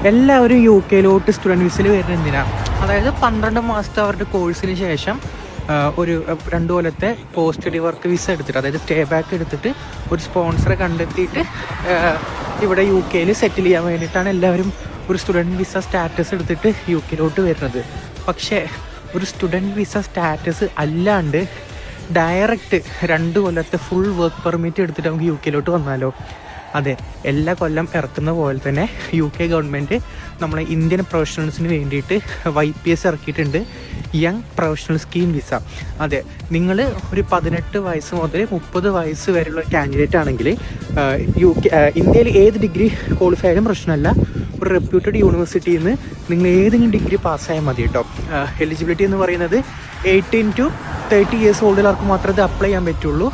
എല്ലാവരും U കെയിലോട്ട് student വിസയിൽ വരുന്നത് എന്തിനാണ്? അതായത് 12 മാസത്തെ അവരുടെ കോഴ്സിന് ശേഷം ഒരു 2 കൊല്ലത്തെ പോസ്റ്റ് സ്റ്റഡി വർക്ക് വിസ എടുത്തിട്ട്, അതായത് സ്റ്റേ ബാക്ക് എടുത്തിട്ട് ഒരു സ്പോൺസറെ കണ്ടെത്തിയിട്ട് ഇവിടെ യു കെയിൽ സെറ്റിൽ ചെയ്യാൻ വേണ്ടിയിട്ടാണ് എല്ലാവരും ഒരു സ്റ്റുഡൻറ്റ് വിസ സ്റ്റാറ്റസ് എടുത്തിട്ട് യു കെയിലോട്ട് വരുന്നത്. പക്ഷേ ഒരു സ്റ്റുഡൻറ്റ് വിസ സ്റ്റാറ്റസ് അല്ലാണ്ട് ഡയറക്റ്റ് 2 കൊല്ലത്തെ ഫുൾ വർക്ക് പെർമിറ്റ് എടുത്തിട്ട് നമുക്ക് യു കെയിലോട്ട് വന്നാലോ? അതെ, എല്ലാ കൊല്ലം ഇറക്കുന്ന പോലെ തന്നെ യു കെ ഗവൺമെൻറ് നമ്മളെ ഇന്ത്യൻ പ്രൊഫഷണൽസിന് വേണ്ടിയിട്ട് YPS ഇറക്കിയിട്ടുണ്ട്, യങ് പ്രൊഫഷണൽ സ്കീം വിസ. അതെ, നിങ്ങൾ ഒരു 18 വയസ്സ് മുതൽ 30 വയസ്സ് വരെയുള്ള കാൻഡിഡേറ്റ് ആണെങ്കിൽ ഇന്ത്യയിൽ ഏത് ഡിഗ്രി ക്വാളിഫൈ ആയാലും പ്രശ്നമല്ല. ഒരു റെപ്യൂട്ടഡ് യൂണിവേഴ്സിറ്റിയിൽ നിന്ന് നിങ്ങൾ ഏതെങ്കിലും ഡിഗ്രി പാസ്സായാൽ മതി കേട്ടോ. എലിജിബിലിറ്റി എന്ന് പറയുന്നത് 18 to 30 ഇയേഴ്സ് ഓൾഡിലാർക്ക് മാത്രമേ ഇത് അപ്ലൈ ചെയ്യാൻ പറ്റുള്ളൂ.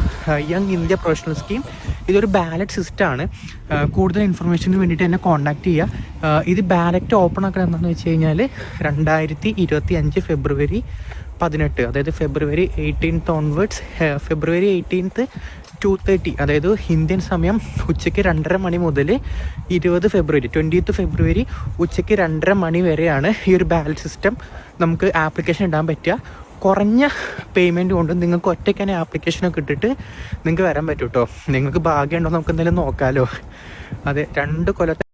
യങ് ഇന്ത്യ പ്രൊഫഷണൽ സ്കീം ഇതൊരു ബാലറ്റ് സിസ്റ്റമാണ്. കൂടുതൽ ഇൻഫർമേഷന് വേണ്ടിയിട്ട് എന്നെ കോൺടാക്റ്റ് ചെയ്യുക. ഇത് ബാലറ്റ് ഓപ്പൺ ആക്കണം എന്താണെന്ന് വെച്ച് കഴിഞ്ഞാൽ 2025 ഫെബ്രുവരി 18, അതായത് ഫെബ്രുവരി 18th ഓൺവേർഡ്സ്, ഫെബ്രുവരി 18th 2:30, അതായത് ഇന്ത്യൻ സമയം ഉച്ചയ്ക്ക് 2:30 മണി മുതൽ 20th ഫെബ്രുവരി ഉച്ചയ്ക്ക് 2:30 മണി വരെയാണ് ഈ ഒരു ബാലറ്റ് സിസ്റ്റം നമുക്ക് ആപ്ലിക്കേഷൻ ഇടാൻ പറ്റുക. കുറഞ്ഞ പേയ്മെൻറ്റ് കൊണ്ട് നിങ്ങൾക്ക് ഒറ്റയ്ക്ക് തന്നെ ആപ്ലിക്കേഷനൊക്കെ ഇട്ടിട്ട് നിങ്ങൾക്ക് വരാൻ പറ്റും കേട്ടോ. നിങ്ങൾക്ക് ഭാഗ്യമുണ്ടോ നമുക്ക് എന്തായാലും നോക്കാമല്ലോ. അതെ, 2 കൊല്ലത്തെ